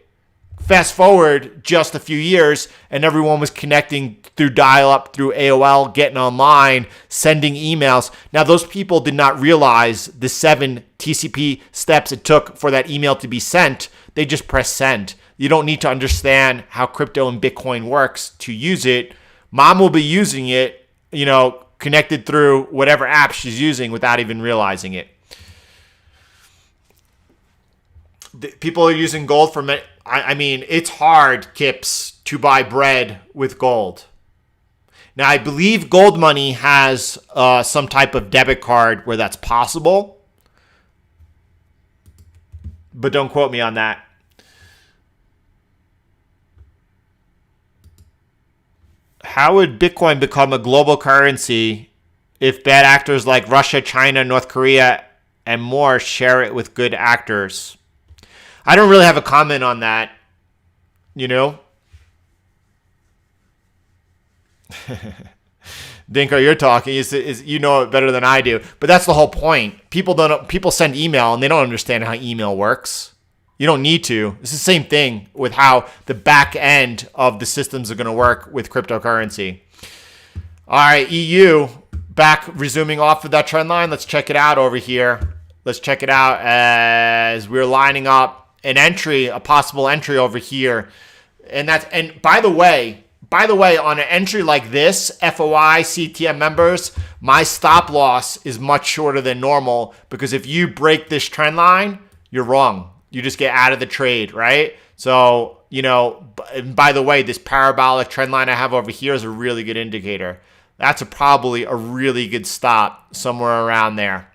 Fast forward just a few years, and everyone was connecting through dial-up, through AOL, getting online, sending emails. Now, those people did not realize the 7 TCP steps it took for that email to be sent. They just press send. You don't need to understand how crypto and Bitcoin works to use it. Mom will be using it, connected through whatever app she's using without even realizing it. People are using gold for it's hard, Kips, to buy bread with gold. Now, I believe Gold Money has some type of debit card where that's possible, but don't quote me on that. How would Bitcoin become a global currency if bad actors like Russia, China, North Korea, and more share it with good actors? I don't really have a comment on that, Dinko, you're talking. You know it better than I do. But that's the whole point. People send email and they don't understand how email works. You don't need to. It's the same thing with how the back end of the systems are going to work with cryptocurrency. All right, EU, back resuming off of that trend line. Let's check it out over here. Let's check it out as we're lining up an entry, a possible entry over here. And by the way, on an entry like this, FOI, CTM members, my stop loss is much shorter than normal, because if you break this trend line, you're wrong. You just get out of the trade, right? So, and by the way, this parabolic trend line I have over here is a really good indicator. That's probably a really good stop somewhere around there.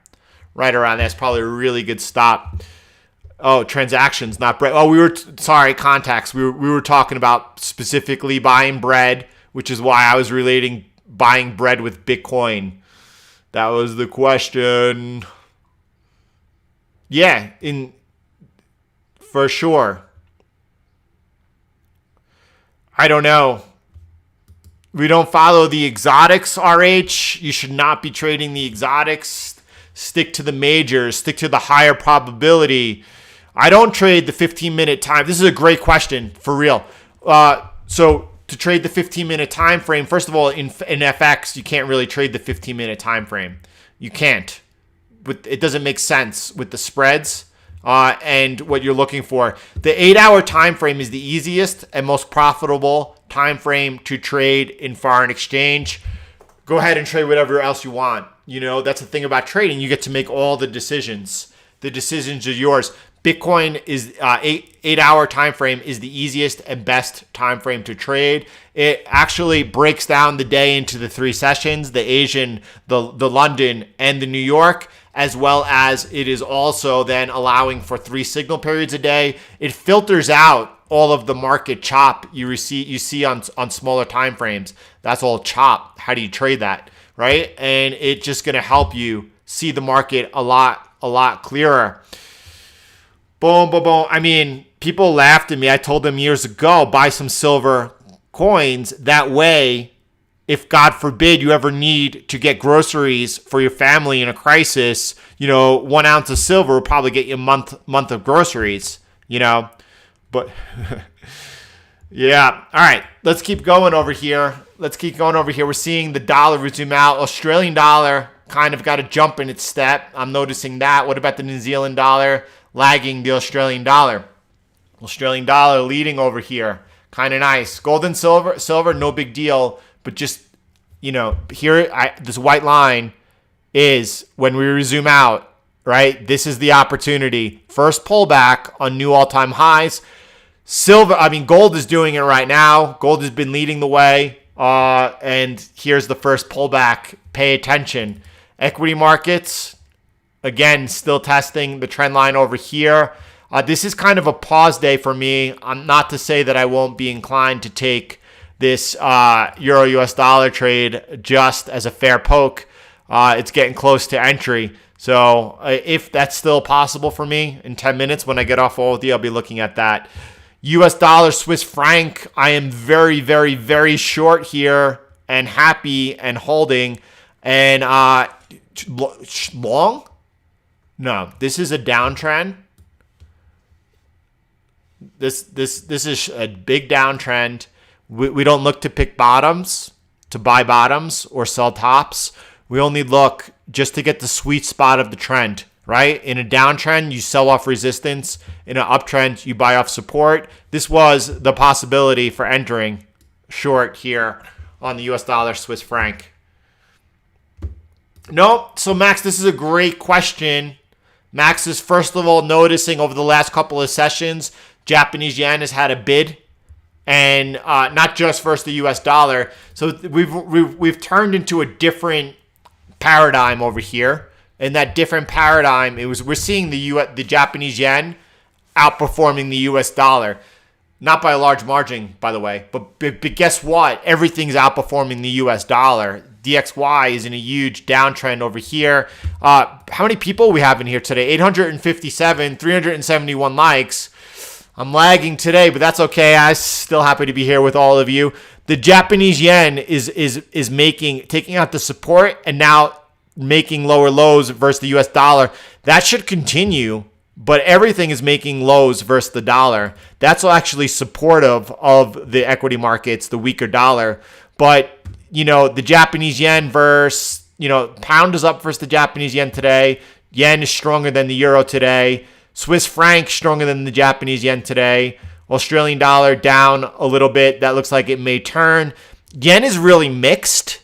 Right around there. It's probably a really good stop. Oh, transactions, not bread. Oh, contacts. We were talking about specifically buying bread, which is why I was relating buying bread with Bitcoin. That was the question. Yeah, for sure. I don't know. We don't follow the exotics, RH. You should not be trading the exotics. Stick to the majors. Stick to the higher probability. I don't trade the 15-minute time. This is a great question, for real. So to trade the 15-minute time frame, first of all, in FX, you can't really trade the 15-minute time frame. You can't. It doesn't make sense with the spreads and what you're looking for. The 8-hour time frame is the easiest and most profitable time frame to trade in foreign exchange. Go ahead and trade whatever else you want. That's the thing about trading. You get to make all the decisions. The decisions are yours. Bitcoin is 8-hour time frame is the easiest and best time frame to trade. It actually breaks down the day into the 3 sessions: the Asian, the London, and the New York, as well as it is also then allowing for 3 signal periods a day. It filters out all of the market chop you see on smaller time frames. That's all chop. How do you trade that, right? And it's just going to help you see the market a lot clearer. Boom, boom, boom. I mean, people laughed at me. I told them years ago, buy some silver coins. That way, if God forbid you ever need to get groceries for your family in a crisis, 1 ounce of silver will probably get you a month of groceries, But yeah. All right. Let's keep going over here. We're seeing the dollar resume out. Australian dollar kind of got a jump in its step. I'm noticing that. What about the New Zealand dollar? Lagging the Australian dollar. Australian dollar leading over here. Kind of nice. Gold and silver, no big deal. But just, here, this white line is when we resume out, right? This is the opportunity. First pullback on new all-time highs. Gold is doing it right now. Gold has been leading the way. And here's the first pullback. Pay attention. Equity markets, again, still testing the trend line over here. This is kind of a pause day for me. Not to say that I won't be inclined to take this Euro-US dollar trade just as a fair poke. It's getting close to entry. So if that's still possible for me in 10 minutes when I get off all with you, I'll be looking at that. US dollar, Swiss franc, I am very, very, very short here and happy and holding. And long? No, this is a downtrend. This is a big downtrend. We don't look to pick bottoms, to buy bottoms or sell tops. We only look just to get the sweet spot of the trend, right? In a downtrend, you sell off resistance. In an uptrend, you buy off support. This was the possibility for entering short here on the US dollar, Swiss franc. No, so Max, this is a great question. Max is first of all noticing over the last couple of sessions, Japanese yen has had a bid, and not just versus the US dollar. So we've turned into a different paradigm over here. In that different paradigm, we're seeing the Japanese yen outperforming the US dollar. Not by a large margin, by the way. But guess what? Everything's outperforming the US dollar. DXY is in a huge downtrend over here. How many people we have in here today? 857, 371 likes. I'm lagging today, but that's okay. I'm still happy to be here with all of you. The Japanese yen is taking out the support and now making lower lows versus the US dollar. That should continue, but everything is making lows versus the dollar. That's actually supportive of the equity markets, the weaker dollar. But, the Japanese yen versus pound is up versus the Japanese yen today. Yen is stronger than the euro today. Swiss franc stronger than the Japanese yen today. Australian dollar down a little bit. That looks like it may turn. Yen is really mixed.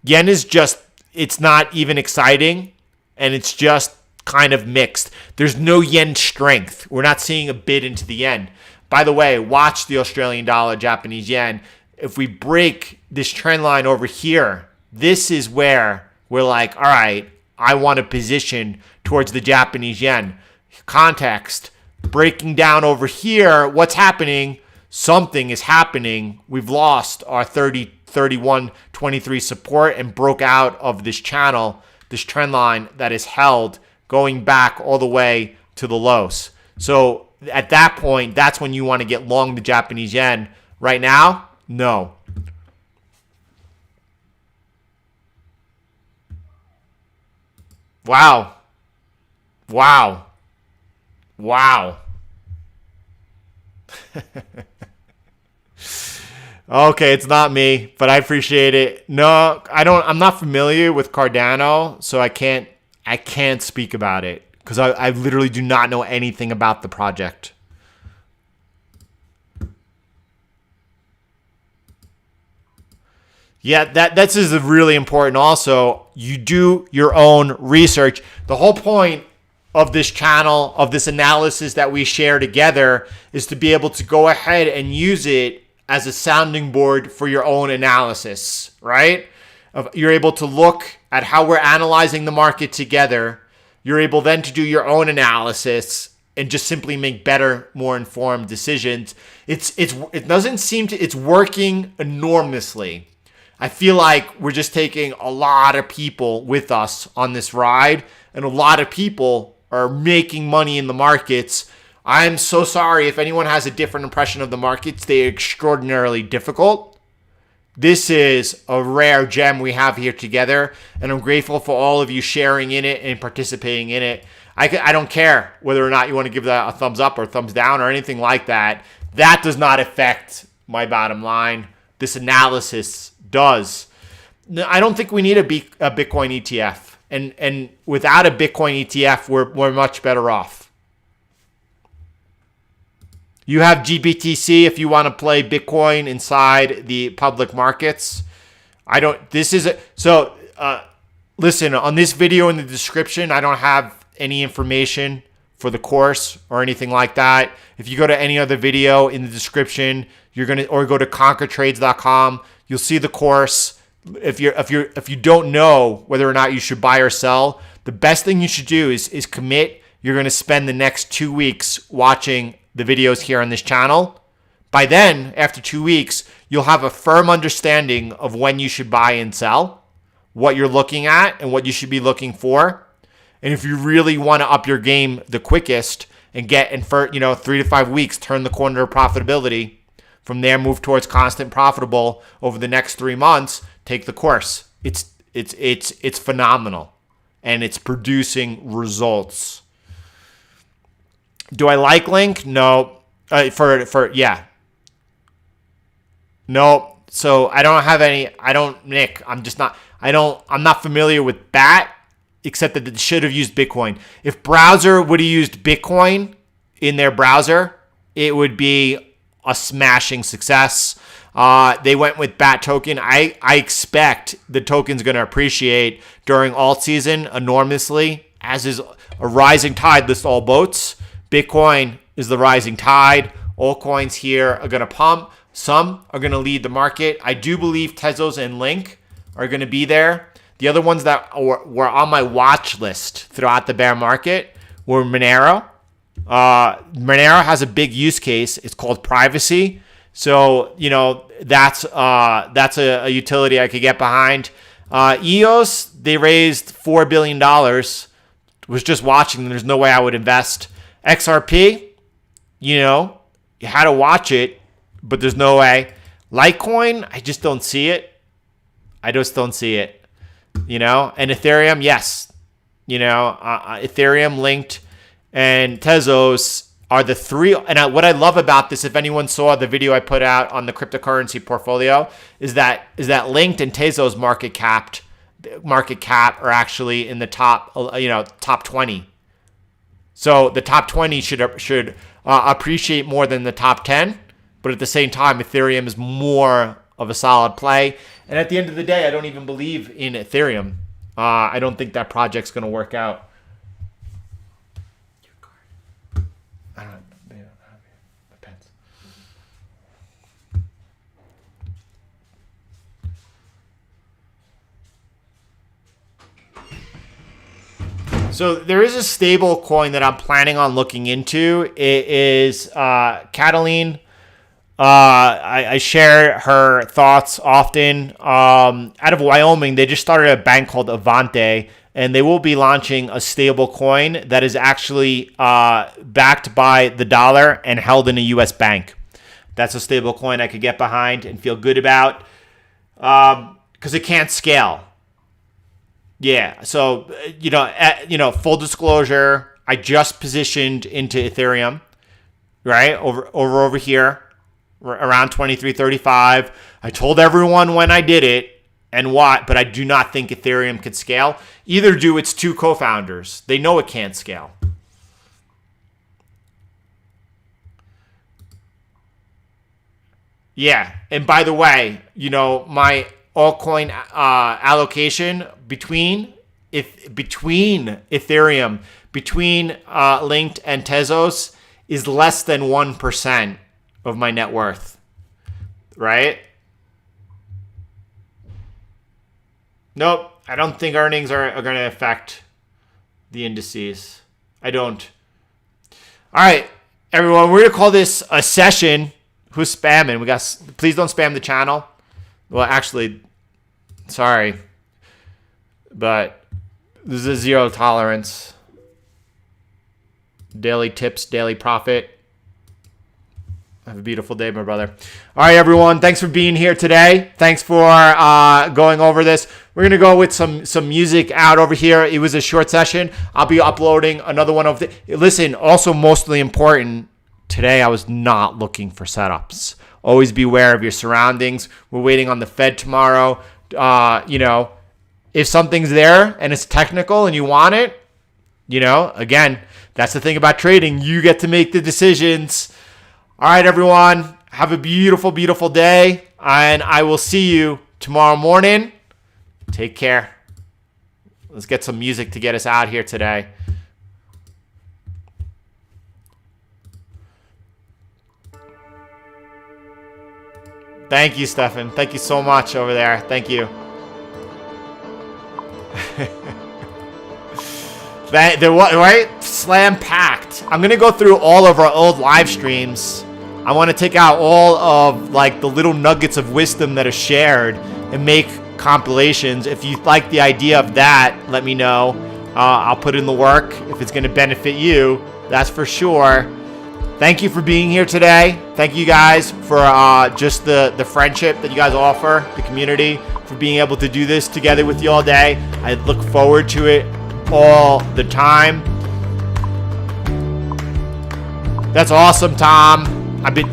Yen is just, it's not even exciting, and it's just kind of mixed. There's no yen strength. We're not seeing a bid into the yen. By the way, watch the Australian dollar, Japanese yen. If we break this trend line over here, this is where we're like, all right, I want to position towards the Japanese yen. Context, breaking down over here, what's happening? Something is happening. We've lost our 30, 31, 23 support and broke out of this channel, this trend line that is held going back all the way to the lows. So at that point, that's when you want to get long the Japanese yen. Right now, no. Wow. Wow. Wow. Okay, it's not me, but I appreciate it. No, I'm not familiar with Cardano, so I can't speak about it because I literally do not know anything about the project. Yeah, that's is really important. Also, you do your own research. The whole point of this channel, of this analysis that we share together, is to be able to go ahead and use it as a sounding board for your own analysis, right? You're able to look at how we're analyzing the market together. You're able then to do your own analysis and just simply make better, more informed decisions. It doesn't seem to, it's working enormously. I feel like we're just taking a lot of people with us on this ride, and a lot of people are making money in the markets. I'm so sorry if anyone has a different impression of the markets. They're extraordinarily difficult. This is a rare gem we have here together, and I'm grateful for all of you sharing in it and participating in it. I don't care whether or not you want to give that a thumbs up or thumbs down or anything like that. That does not affect my bottom line. This analysis does. I don't think we need a Bitcoin ETF. And without a Bitcoin ETF, we're much better off. You have GBTC if you want to play Bitcoin inside the public markets. Listen, on this video in the description, I don't have any information for the course or anything like that. If you go to any other video in the description, or go to conquertrades.com, you'll see the course. If you don't know whether or not you should buy or sell, the best thing you should do is commit. You're going to spend the next 2 weeks watching the videos here on this channel. By then, after 2 weeks, you'll have a firm understanding of when you should buy and sell, what you're looking at and what you should be looking for. And if you really want to up your game the quickest and get in for 3 to 5 weeks, turn the corner to profitability. From there, move towards constant profitable over the next 3 months. Take the course. It's phenomenal, and it's producing results. Do I like Link? No. Yeah. No. So I don't have any. Nick. I'm not familiar with BAT, except that it should have used Bitcoin. If browser would have used Bitcoin in their browser, it would be a smashing success. They went with BAT token. I expect the token's going to appreciate during alt season enormously, as is a rising tide lifts all boats. Bitcoin is the rising tide. All coins here are going to pump. Some are going to lead the market. I do believe Tezos and Link are going to be there. The other ones that were on my watch list throughout the bear market were Monero. Monero has a big use case. It's called privacy. So, that's a utility I could get behind. EOS, they raised $4 billion. Was just watching them. There's no way I would invest. XRP, you had to watch it, but there's no way. Litecoin, I just don't see it. And Ethereum, yes. Ethereum, Linked, and Tezos are the three. And what I love about this, if anyone saw the video I put out on the cryptocurrency portfolio, is that Linked and Tezos market capped market cap are actually in the top, top 20. So the top 20 should appreciate more than the top 10. But at the same time, Ethereum is more of a solid play. And at the end of the day, I don't even believe in Ethereum. I don't think that project's going to work out. I don't have the pens. So there is a stable coin that I'm planning on looking into. It is Cataline. I share her thoughts often. Out of Wyoming, they just started a bank called Avante, and they will be launching a stable coin that is actually backed by the dollar and held in a U.S. bank. That's a stable coin I could get behind and feel good about because it can't scale. Yeah, so full disclosure, I just positioned into Ethereum, right over here, around 23.35. I told everyone when I did it and what, but I do not think Ethereum could scale. Either do its two co-founders. They know it can't scale. Yeah, and by the way, my altcoin allocation between Ethereum, between Linked and Tezos is less than 1% of my net worth, right? Nope, I don't think earnings are going to affect the indices. I don't. All right, everyone, we're going to call this a session. Who's spamming? Please don't spam the channel. Well, actually, sorry, but this is a zero tolerance. Daily tips, daily profit. Have a beautiful day, my brother. All right, everyone. Thanks for being here today. Thanks for going over this. We're going to go with some music out over here. It was a short session. I'll be uploading another one of the... Listen, also mostly important, today I was not looking for setups. Always be aware of your surroundings. We're waiting on the Fed tomorrow. If something's there and it's technical and you want it, again, that's the thing about trading. You get to make the decisions. All right, everyone. Have a beautiful, beautiful day. And I will see you tomorrow morning. Take care. Let's get some music to get us out here today. Thank you, Stefan. Thank you so much over there. Thank you. Right? Slam packed. I'm going to go through all of our old live streams. I want to take out all of the little nuggets of wisdom that are shared and make compilations. If you like the idea of that, let me know. I'll put in the work if it's going to benefit you. That's for sure. Thank you for being here today. Thank you guys for just the friendship that you guys offer, the community, for being able to do this together with you all day. I look forward to it all the time. That's awesome, Tom. I've been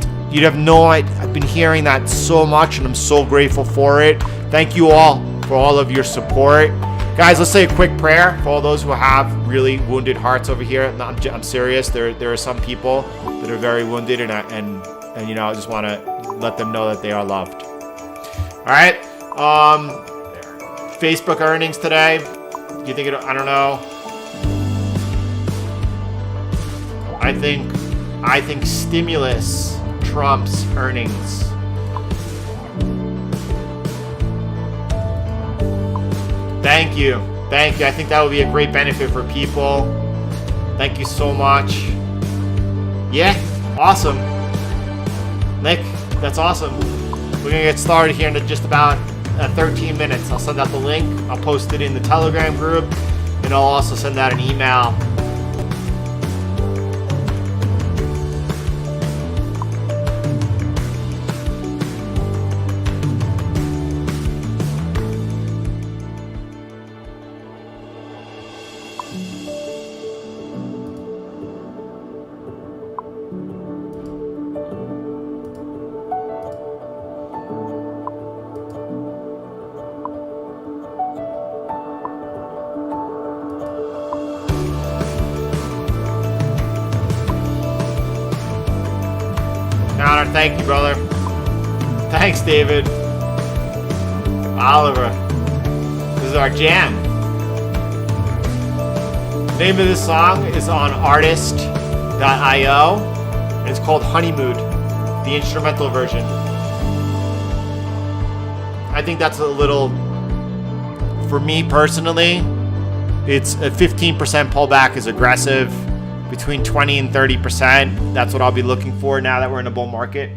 hearing that so much, and I'm so grateful for it. Thank you all for all of your support. Guys, let's say a quick prayer for all those who have really wounded hearts over here. No, I'm serious. There are some people that are very wounded, and I just want to let them know that they are loved. All right. Facebook earnings today. Do you think I don't know. I think stimulus trumps earnings. Thank you. I think that would be a great benefit for people. Thank you so much. Yeah, awesome. Nick, that's awesome. We're going to get started here in just about 13 minutes. I'll send out the link. I'll post it in the Telegram group, and I'll also send out an email. Thank you, brother. Thanks, David. Oliver. This is our jam. The name of this song is on artist.io, and it's called Honeymoon, the instrumental version. I think that's a little, for me personally, it's a 15% pullback is aggressive. Between 20 and 30%. That's what I'll be looking for now that we're in a bull market.